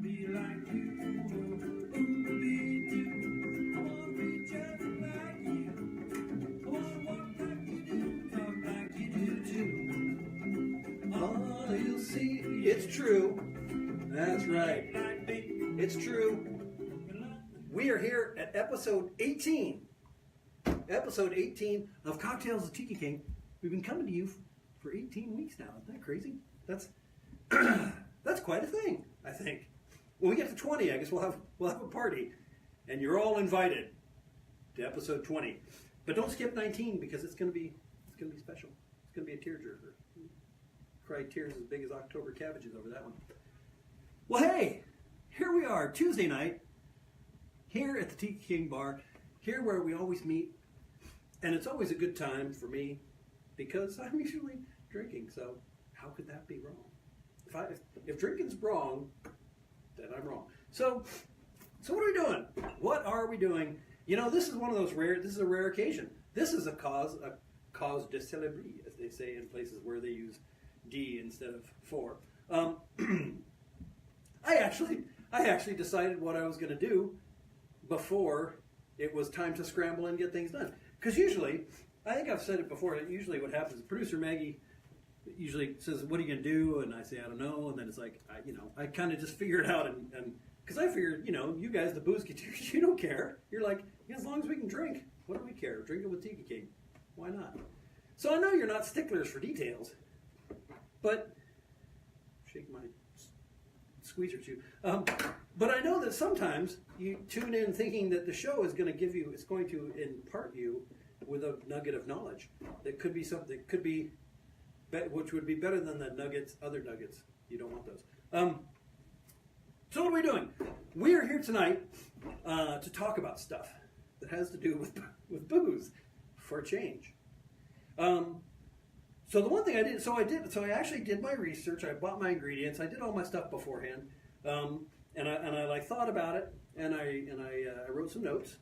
be like you. Be too. I wanna be just like you. I wanna walk like you do, talk like you do too. Oh, you'll see, it's true. That's right. It's true. We are here at episode 18. Episode 18 of Cocktales with Tiki King. We've been coming to you for 18 weeks now. Isn't that crazy? That's that's quite a thing, I think. When we get to 20, I guess we'll have a party. And you're all invited to episode 20. But don't skip 19 because it's gonna be special. It's gonna be a tearjerker. Cried tears as big as October cabbages over that one. Well, hey, here we are, Tuesday night, here at the Tiki King bar, here where we always meet, and it's always a good time for me because I'm usually drinking. So how could that be wrong? If drinking's wrong, then I'm wrong. So what are we doing? What are we doing? You know, this is one of those rare. This is a rare occasion. This is a cause de célébrer, as they say in places where they use D instead of for. I actually decided what I was going to do before it was time to scramble and get things done. Because usually, I think I've said it before, usually what happens is producer Maggie usually says, what are you going to do? And I say, I don't know. And then it's like, I kind of just figure it out. And because I figured, you guys, the Boozeketeers, you don't care. You're like, yeah, as long as we can drink, what do we care? Drink it with Tiki King. Why not? So I know you're not sticklers for details, but shake my squeezer chew. But I know that sometimes you tune in thinking that the show is going to impart you with a nugget of knowledge that could be something that could be, which would be better than the other nuggets. You don't want those. So what are we doing? We are here tonight to talk about stuff that has to do with booze for a change. So the one thing I did, so I actually did my research. I bought my ingredients. I did all my stuff beforehand, and I like thought about it, and I wrote some notes.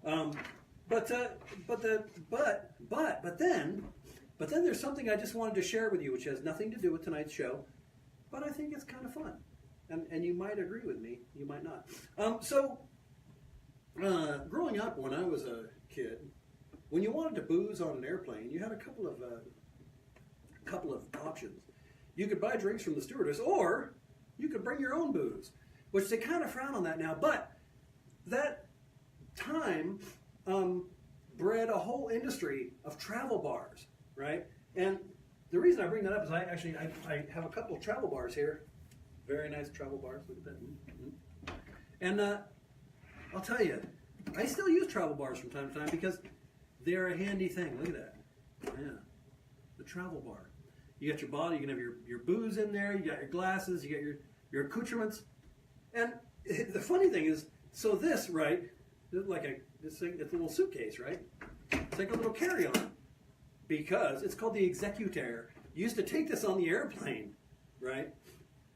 But then there's something I just wanted to share with you, which has nothing to do with tonight's show, but I think it's kind of fun, and you might agree with me, you might not. Growing up when I was a kid, when you wanted to booze on an airplane, you had a couple of options. You could buy drinks from the stewardess, or you could bring your own booze, which they kind of frown on that now. But that time bred a whole industry of travel bars, right? And the reason I bring that up is I have a couple of travel bars here. Very nice travel bars. Look at that. Mm-hmm. And I'll tell you, I still use travel bars from time to time because they're a handy thing. Look at that. Yeah. The travel bar. You got your bottle, you can have your booze in there, you got your glasses, you got your accoutrements. And the funny thing is, so this, right, this thing, it's a little suitcase, right? It's like a little carry-on. Because it's called the Boozeketeer. You used to take this on the airplane, right?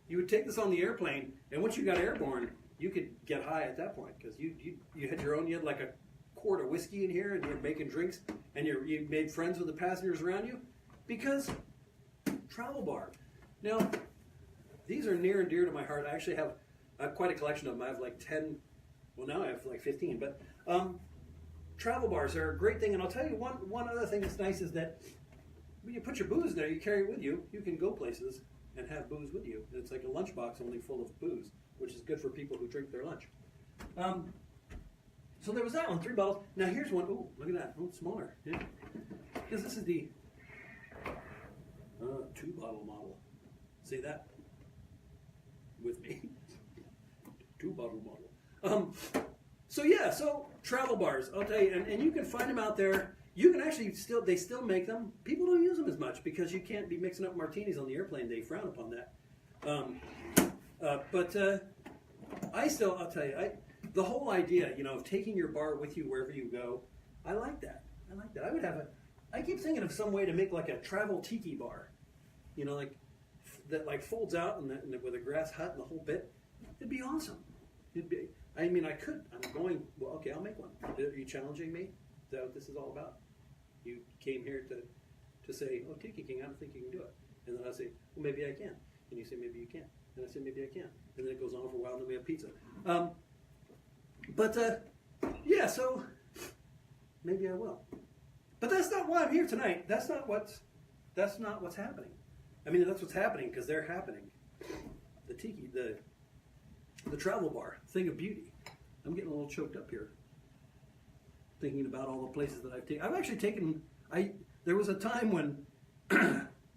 You would take this on the airplane, and once you got airborne, you could get high at that point because you had your own. You had like a quart of whiskey in here, and you're making drinks, and you made friends with the passengers around you because travel bar. Now, these are near and dear to my heart. I actually have quite a collection of them. I have like 10. Well, now I have like 15. But travel bars are a great thing, and I'll tell you one other thing that's nice is that when you put your booze there, you carry it with you. You can go places and have booze with you. It's like a lunchbox only full of booze, which is good for people who drink their lunch. So there was that one, 3 bottles. Now here's one. Oh, look at that. Oh, it's smaller. Yeah. Because this is the 2-bottle model. Say that with me. 2-bottle model. So travel bars. I'll tell you, and you can find them out there. You can actually they still make them. People don't use them as much because you can't be mixing up martinis on the airplane. They frown upon that. I'll tell you, the whole idea, of taking your bar with you wherever you go, I like that. I would have I keep thinking of some way to make like a travel tiki bar, that like folds out and with a grass hut and the whole bit. It'd be awesome. I could. I'm going. Well, okay, I'll make one. Are you challenging me? Is that what this is all about? You came here to say, "Oh, Tiki King, I don't think you can do it," and then I say, "Well, maybe I can." And you say, maybe you can't. And I say, maybe I can. And then it goes on for a while, and then we have pizza. Yeah, so maybe I will. But that's not why I'm here tonight. That's not what's happening. I mean, that's what's happening because they're happening. The tiki, the travel bar, thing of beauty. I'm getting a little choked up here, thinking about all the places that I've taken. I've actually taken. There was a time when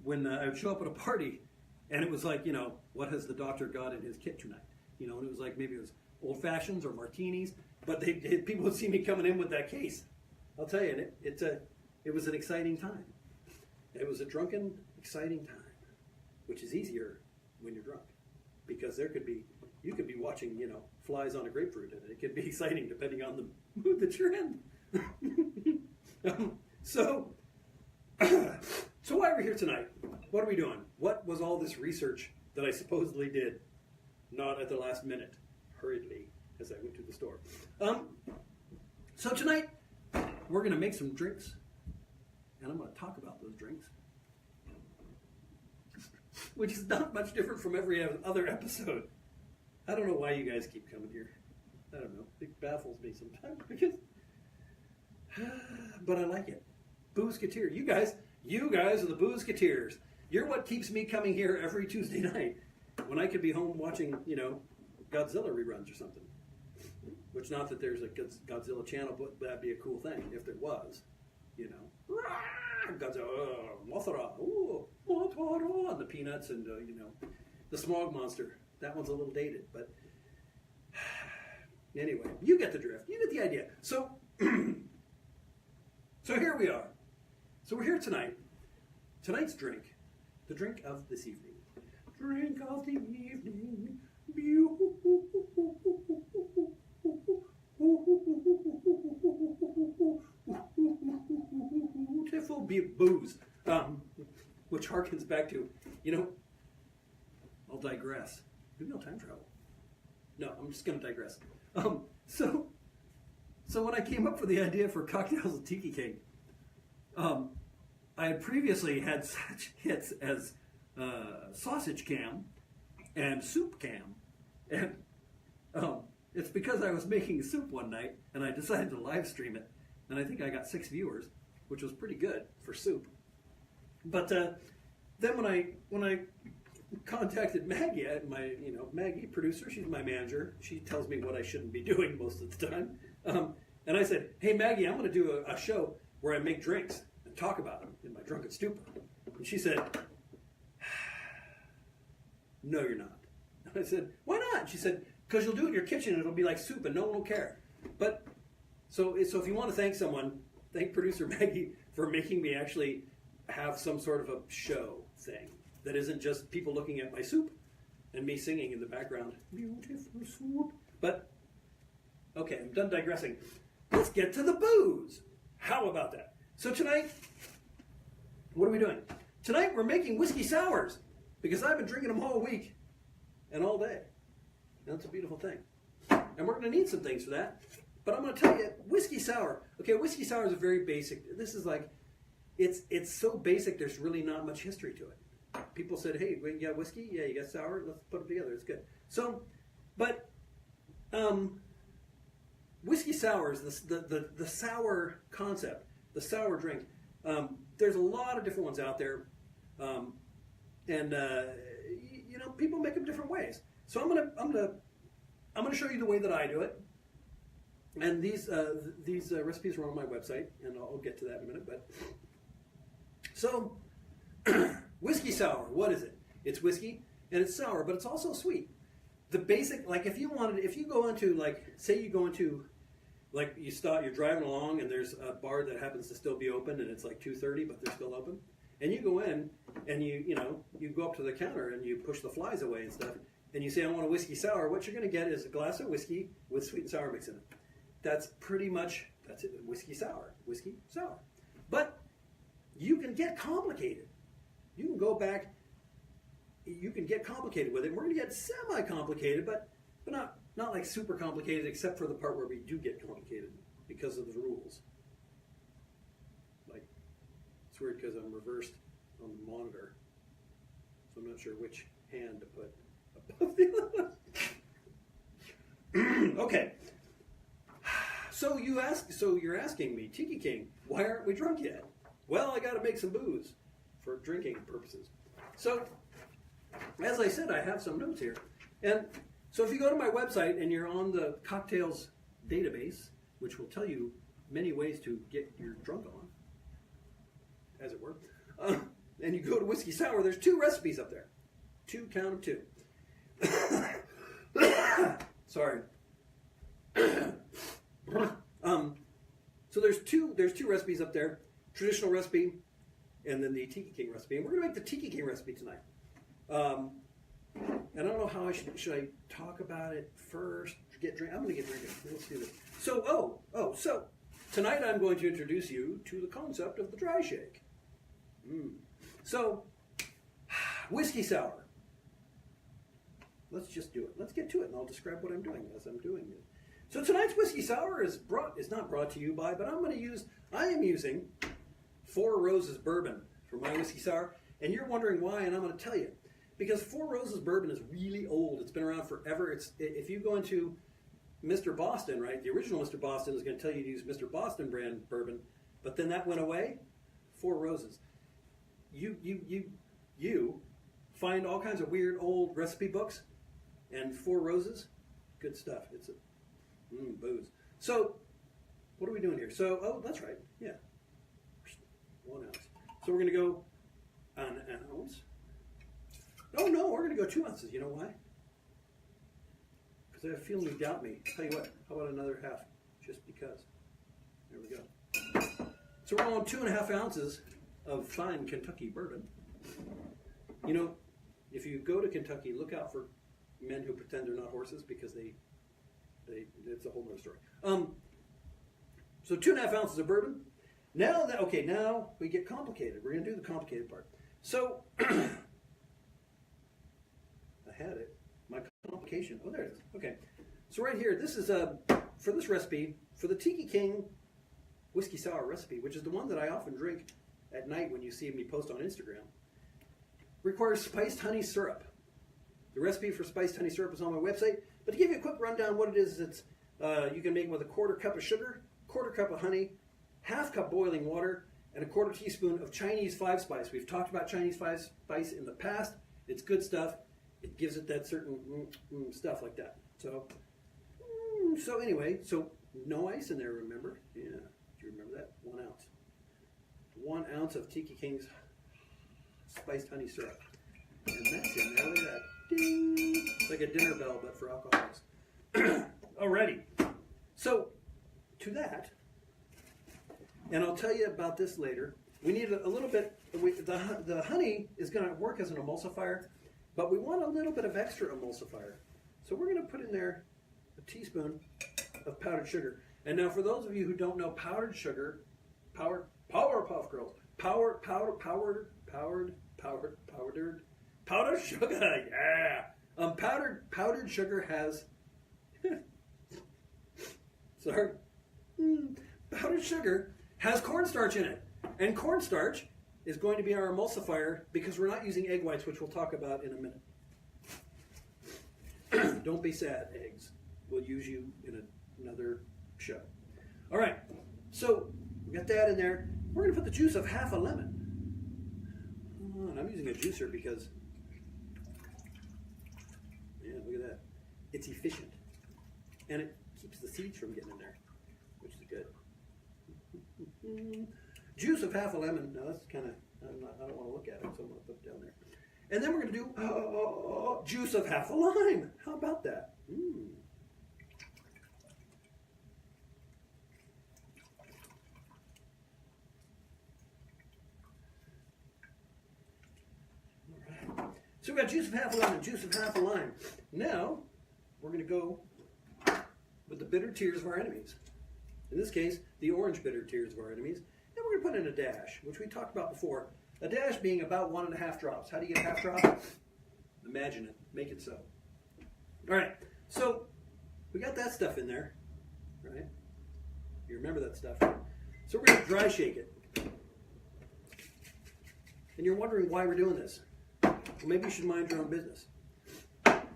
when I would show up at a party, and it was like, you know, what has the doctor got in his kit tonight? You know, and it was like maybe it was old fashions or martinis, but people would see me coming in with that case. I'll tell you, it was an exciting time. It was a drunken, exciting time, which is easier when you're drunk, because you could be watching, you know, flies on a grapefruit, and it can be exciting depending on the mood that you're in. So why are we here tonight? What are we doing? What was all this research that I supposedly did, not at the last minute, hurriedly, as I went to the store? So tonight, we're going to make some drinks, and I'm going to talk about those drinks, which is not much different from every other episode. I don't know why you guys keep coming here. I don't know. It baffles me sometimes, because, but I like it. Boozeketeer. You guys are the Boozeketeers. You're what keeps me coming here every Tuesday night when I could be home watching, you know, Godzilla reruns or something. Which, not that there's a Godzilla channel, but that'd be a cool thing if there was. You know, Godzilla, Mothra, ooh, Mothra, and the Peanuts, and you know, the Smog Monster. That one's a little dated, but anyway, you get the drift. You get the idea. So, so here we are. So we're here tonight. Tonight's drink, the drink of this evening. Drink of the evening. Beautiful booze, which harkens back to, you know, I'll digress. Maybe I'll time travel. No, I'm just going to digress. So when I came up with the idea for Cocktales of Tiki King, I had previously had such hits as Sausage Cam and Soup Cam, and it's because I was making soup one night and I decided to live stream it, and I think I got 6 viewers, which was pretty good for soup. But then when I contacted Maggie, Maggie, producer, she's my manager. She tells me what I shouldn't be doing most of the time. And I said, hey, Maggie, I'm going to do a show where I make drinks and talk about them in my drunken stupor. And she said, no, you're not. And I said, why not? And she said, because you'll do it in your kitchen and it'll be like soup and no one will care. But so if you want to thank someone, thank producer Maggie for making me actually have some sort of a show thing that isn't just people looking at my soup and me singing in the background, beautiful soup. But, okay, I'm done digressing. Let's get to the booze. How about that? So tonight, what are we doing? Tonight we're making whiskey sours, because I've been drinking them all week and all day. And that's a beautiful thing. And we're going to need some things for that. But I'm going to tell you, whiskey sour. Okay, whiskey sour is a very basic. This is like, it's so basic, there's really not much history to it. People said, hey, you got whiskey? Yeah, you got sour? Let's put them together. It's good. So, but whiskey sours, the sour concept, the sour drink, there's a lot of different ones out there. And you know, people make them different ways. So I'm gonna show you the way that I do it. And these recipes are on my website, and I'll get to that in a minute. But so, whiskey sour, what is it? It's whiskey and it's sour, but it's also sweet. The basic, like if you go into, like, say you go into, like, you're driving along and there's a bar that happens to still be open and it's like 2:30, but they're still open, and you go in and you go up to the counter and you push the flies away and stuff, and you say, I want a whiskey sour. What you're going to get is a glass of whiskey with sweet and sour mix in it. That's it. Whiskey sour. But you can get complicated. You can go back. You can get complicated with it. We're going to get semi-complicated, but not like super complicated, except for the part where we do get complicated because of the rules. Like, it's weird because I'm reversed on the monitor, so I'm not sure which hand to put above the other one. Okay. So you're asking me, Tiki King, why aren't we drunk yet? Well, I got to make some booze for drinking purposes. So, as I said, I have some notes here. And so if you go to my website and you're on the Cocktales database, which will tell you many ways to get your drunk on, as it were, and you go to Whiskey Sour, there's 2 recipes up there. 2, count them 2. Sorry. So there's two recipes up there. Traditional recipe, and then the Tiki King recipe. And we're going to make the Tiki King recipe tonight. And I don't know how should I talk about it first? I'm going to get drinking. Let's do this. So tonight I'm going to introduce you to the concept of the dry shake. So, whiskey sour. Let's just do it. Let's get to it, and I'll describe what I'm doing as I'm doing it. So tonight's whiskey sour is not brought to you by, but I am using Four Roses bourbon for my whiskey sour, and you're wondering why, and I'm going to tell you. Because Four Roses bourbon is really old. It's been around forever. If you go into Mr. Boston, right, the original Mr. Boston is going to tell you to use Mr. Boston brand bourbon, but then that went away. Four Roses. You find all kinds of weird old recipe books, and Four Roses, good stuff. It's booze. So, what are we doing here? So, that's right. Yeah. 1 ounce. So we're going to go an ounce. Oh, no, we're going to go 2 ounces. You know why? Because I have a feeling you doubt me. Tell you what, how about another half? Just because. There we go. So we're on 2.5 ounces of fine Kentucky bourbon. You know, if you go to Kentucky, look out for men who pretend they're not horses, because it's a whole other story. So 2.5 ounces of bourbon. Now we get complicated. We're going to do the complicated part. So I had it. My complication. Oh, there it is. Okay. So right here, this is for this recipe, for the Tiki King whiskey sour recipe, which is the one that I often drink at night when you see me post on Instagram, requires spiced honey syrup. The recipe for spiced honey syrup is on my website. But to give you a quick rundown, what it is, it's you can make it with a 1/4 cup of sugar, 1/4 cup of honey, 1/2 cup boiling water, and a 1/4 teaspoon of Chinese 5-spice. We've talked about Chinese 5-spice in the past. It's good stuff. It gives it that certain stuff like that. So anyway, no ice in there, remember? Yeah. Do you remember that? 1 ounce. 1 ounce of Tiki King's spiced honey syrup. And that's in there. Look at that. Ding! It's like a dinner bell, but for alcoholics. Alrighty. So, to that, and I'll tell you about this later, we need a little bit, the honey is going to work as an emulsifier, but we want a little bit of extra emulsifier. So we're going to put in there a teaspoon of powdered sugar. And now for those of you who don't know powdered sugar, Powerpuff Girls, powdered sugar, yeah. Powdered sugar has, powdered sugar has cornstarch in it. And cornstarch is going to be our emulsifier because we're not using egg whites, which we'll talk about in a minute. Don't be sad, eggs. We'll use you in another show. All right, so we got that in there. We're going to put the juice of 1/2 lemon. And I'm using a juicer because, yeah, look at that. It's efficient. And it keeps the seeds from getting in there, which is good. Juice of 1/2 lemon. Now that's kind of, I don't want to look at it, so I'm going to put it down there. And then we're going to do juice of 1/2 lime. How about that? So we've got juice of 1/2 lemon, juice of 1/2 lime. Now, we're going to go with the bitter tears of our enemies. In this case, the orange bitter tears of our enemies. And we're going to put in a dash, which we talked about before. A dash being about 1.5 drops. How do you get a 1/2 drop? Imagine it. Make it so. All right. So, we got that stuff in there. Right? You remember that stuff. So we're going to dry shake it. And you're wondering why we're doing this. Well, maybe you should mind your own business.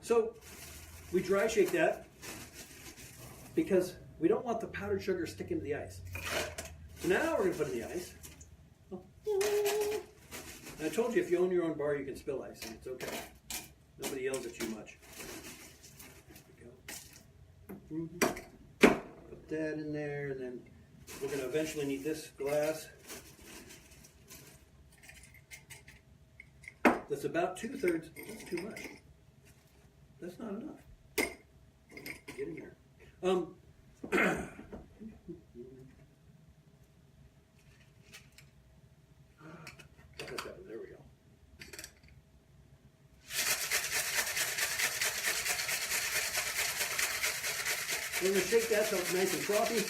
So we dry shake that because we don't want the powdered sugar sticking to the ice. So now we're going to put in the ice. And I told you if you own your own bar, you can spill ice, and it's okay. Nobody yells at you much. There we go. Put that in there, and then we're going to eventually need this glass. That's about 2/3. That's too much. That's not enough. Get in there. There we go. We're going to shake that till it's nice and frothy.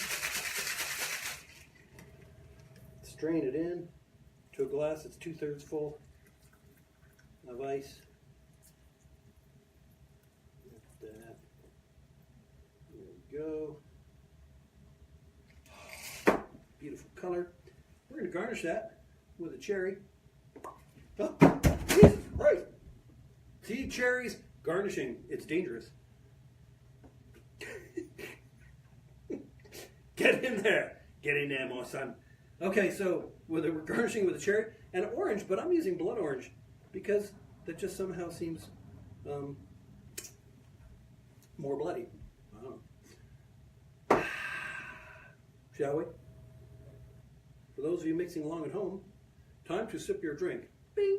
Strain it in to a glass that's 2/3 full of ice. Like that. There we go. Beautiful color. We're going to garnish that with a cherry. Oh, Jesus Christ. See, cherries, garnishing, it's dangerous. Get in there. Get in there, my son. Okay, so we're garnishing with a cherry and orange, but I'm using blood orange because that just somehow seems more bloody. Shall we? For those of you mixing along at home, time to sip your drink. Bing!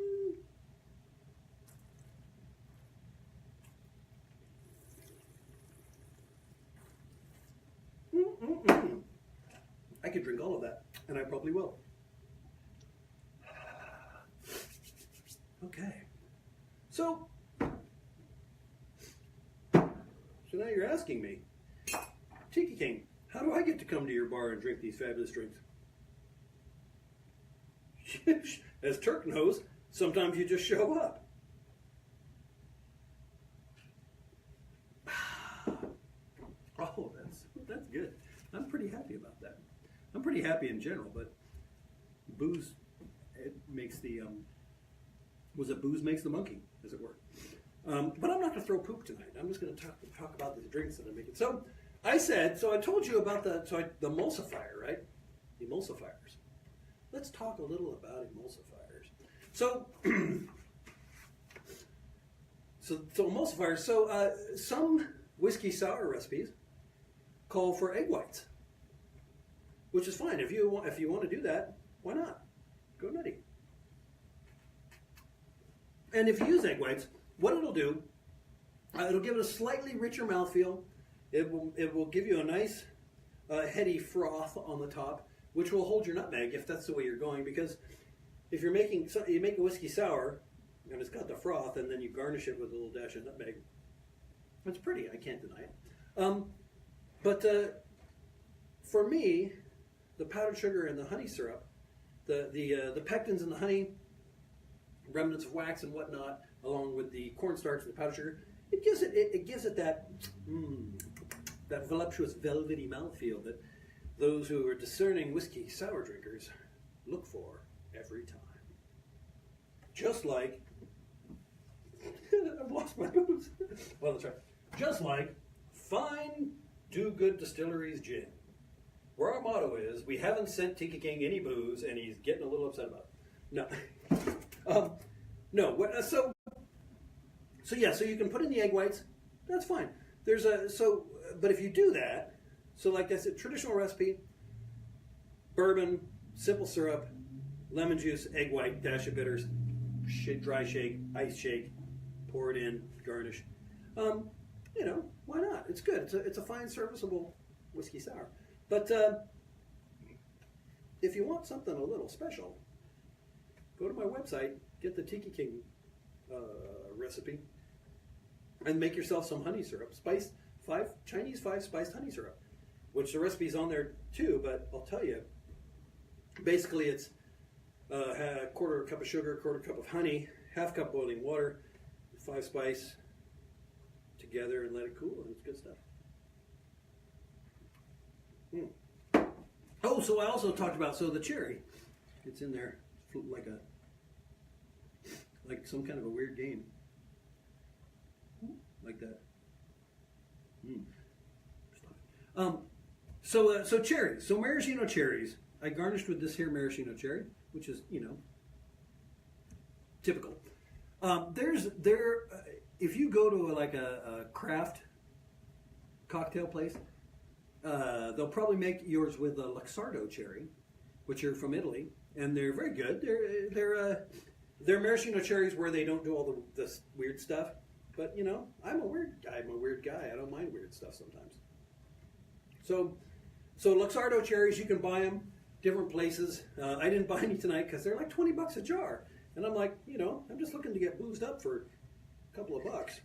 I could drink all of that, and I probably will. Okay. So now you're asking me, Tiki King, how do I get to come to your bar and drink these fabulous drinks? As Turk knows, sometimes you just show up. Oh, that's good. I'm pretty happy about that. I'm pretty happy in general, but booze, it makes the booze makes the monkey, as it were. But I'm not going to throw poop tonight. I'm just going to talk about the drinks that I'm making. So I told you about the emulsifier, right? The emulsifiers. Let's talk a little about emulsifiers. So emulsifiers. So some whiskey sour recipes call for egg whites, which is fine. If you want to do that, why not? Go nutty. And if you use egg whites, what it'll do, it'll give it a slightly richer mouthfeel. It will give you a nice heady froth on the top, which will hold your nutmeg if that's the way you're going. Because if you make a whiskey sour and it's got the froth, and then you garnish it with a little dash of nutmeg, it's pretty. I can't deny it. But for me, the powdered sugar and the honey syrup, the pectins in the honey, remnants of wax and whatnot, along with the cornstarch and the powdered sugar, it gives it that voluptuous velvety mouthfeel that those who are discerning whiskey sour drinkers look for every time. Just like I've lost my booze. Well, that's right. Just like fine do-good distilleries gin, where our motto is, we haven't sent Tiki King any booze, and he's getting a little upset about it. No. No. So you can put in the egg whites. That's fine. But if you do that, so like I said, traditional recipe: bourbon, simple syrup, lemon juice, egg white, dash of bitters, dry shake, ice shake, pour it in, garnish. Why not? It's good. It's a fine, serviceable whiskey sour. But if you want something a little special, go to my website, get the Tiki King recipe, and make yourself some honey syrup. Chinese 5-spiced honey syrup, which the recipe's on there too, but I'll tell you, basically it's a quarter cup of sugar, quarter cup of honey, half cup boiling water, 5-spice together, and let it cool, and it's good stuff. Oh, so I also talked about the cherry. It's in there like like some kind of a weird game. Like that. So cherries. So maraschino cherries. I garnished with this here maraschino cherry, which is, typical. If you go to a craft cocktail place, they'll probably make yours with a Luxardo cherry, which are from Italy, and they're very good. They're maraschino cherries where they don't do all this weird stuff. But I'm a weird guy. I don't mind weird stuff sometimes. So Luxardo cherries, you can buy them different places. I didn't buy any tonight because they're like $20 a jar, and I'm like, I'm just looking to get boozed up for a couple of bucks,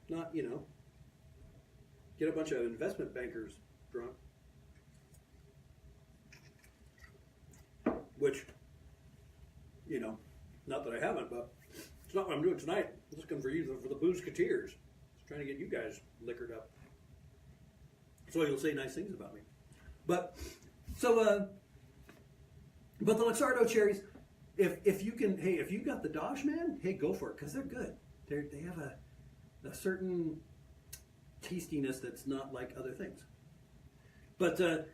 not get a bunch of investment bankers drunk. Which, not that I haven't, but it's not what I'm doing tonight. I'm looking for the Boozeketeers. Just trying to get you guys liquored up. So you'll say nice things about me. But the Luxardo cherries, if you got the Dosh, man, hey, go for it, because they're good. They have a certain tastiness that's not like other things. But the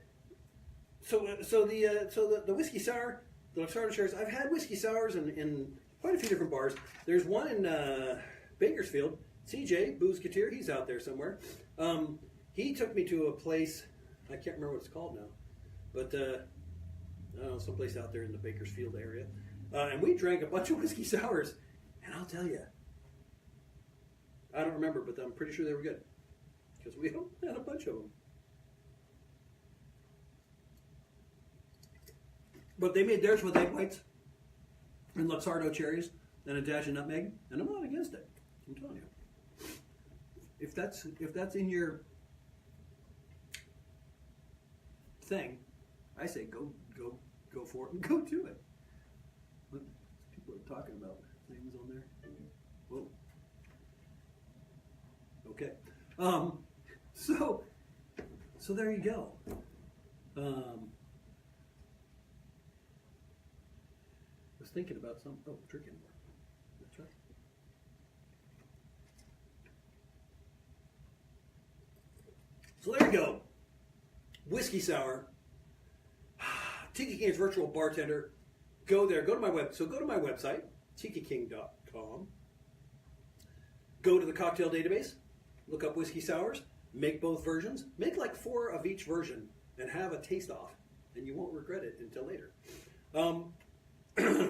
whiskey sour, the Luxardo cherries. I've had whiskey sours in quite a few different bars. There's one in Bakersfield. CJ Boozeketeer, he's out there somewhere. He took me to a place, I can't remember what it's called now, but I don't know, someplace out there in the Bakersfield area. And we drank a bunch of whiskey sours, and I'll tell you, I don't remember, but I'm pretty sure they were good because we had a bunch of them. But they made theirs with egg whites and Luxardo cherries and a dash of nutmeg, and I'm not against it. I'm telling you, if that's in your thing, I say go for it and go do it. What, people are talking about things on there. Whoa. Okay. So there you go. Was thinking about some. Oh, drinking more. That's right. So there you go. Whiskey sour. Tiki King's virtual bartender. Go there. Go to my website, tikiking.com. Go to the cocktail database. Look up whiskey sours. Make both versions. Make like 4 of each version and have a taste off, and you won't regret it until later.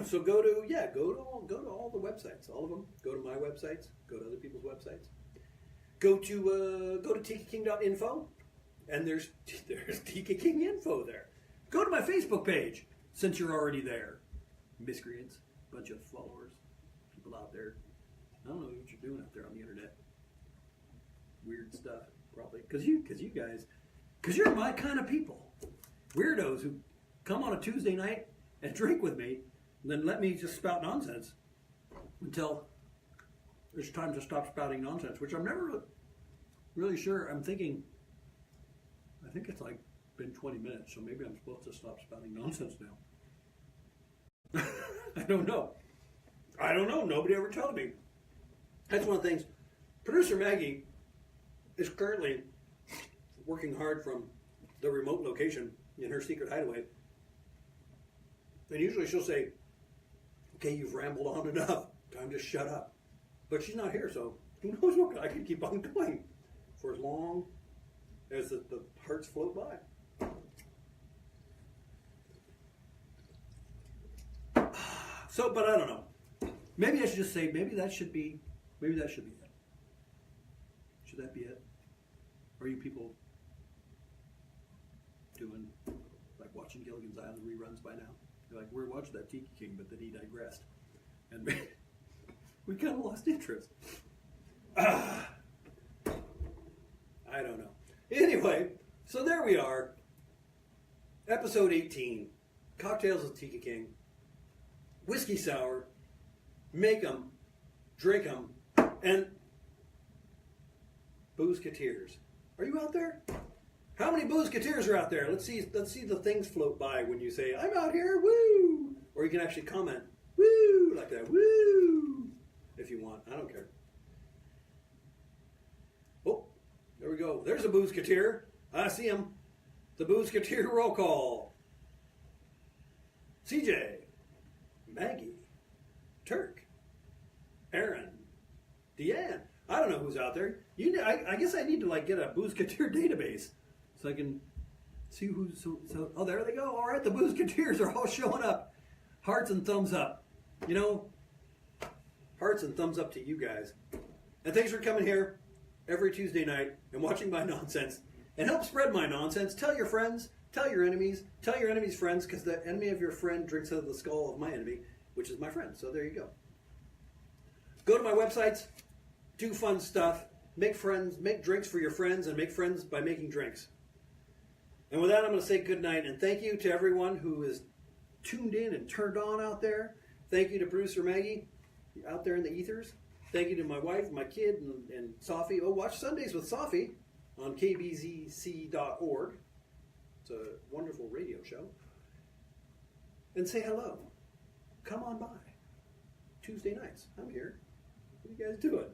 So go to all the websites, all of them. Go to my websites. Go to other people's websites. Go to tikiking.info, and there's Tiki King info there. Go to my Facebook page since you're already there. Miscreants, bunch of followers, people out there. I don't know what you're doing out there on the internet. Weird stuff, probably, because you're my kind of people. Weirdos who come on a Tuesday night and drink with me, and then let me just spout nonsense until there's time to stop spouting nonsense, which I'm never really sure. I think it's like been 20 minutes, so maybe I'm supposed to stop spouting nonsense now. I don't know. Nobody ever told me. That's one of the things. Producer Maggie is currently working hard from the remote location in her secret hideaway. And usually she'll say, okay, you've rambled on enough. Time to shut up. But she's not here, so who knows what I can keep on going for as long as the hearts float by. So, but I don't know. Maybe I should just say, maybe that should be it. Should that be it? Or are you people doing, like, watching Gilligan's Island reruns by now? You're like, we're watching that Tiki King, but then he digressed. And we kind of lost interest. I don't know. Anyway, so there we are. Episode 18. Cocktales with Tiki King. Whiskey sour. Make them. Drink them. And Boozeketeers. Are you out there? How many Boozeketeers are out there? Let's see the things float by when you say, I'm out here, woo! Or you can actually comment, woo, like that, woo! there's a Boozeketeer. I see him. The Boozeketeer roll call. CJ, Maggie, Turk, Aaron, Deanne. I don't know who's out there. I guess I need to like get a Boozeketeer database so I can see who's. So oh, there they go. All right, the Boozeketeers are all showing up. Hearts and thumbs up. You know, hearts and thumbs up to you guys. And thanks for coming here every Tuesday night and watching my nonsense and help spread my nonsense. Tell your friends, tell your enemies friends, because the enemy of your friend drinks out of the skull of my enemy, which is my friend. So there you go. Go to my websites, do fun stuff, make friends, make drinks for your friends, and make friends by making drinks. And with that, I'm going to say good night and thank you to everyone who is tuned in and turned on out there. Thank you to producer Maggie out there in the ethers. Thank you to my wife, my kid, and Sophie. Oh, watch Sundays with Sophie on kbzc.org. It's a wonderful radio show. And say hello. Come on by. Tuesday nights. I'm here. What are you guys doing?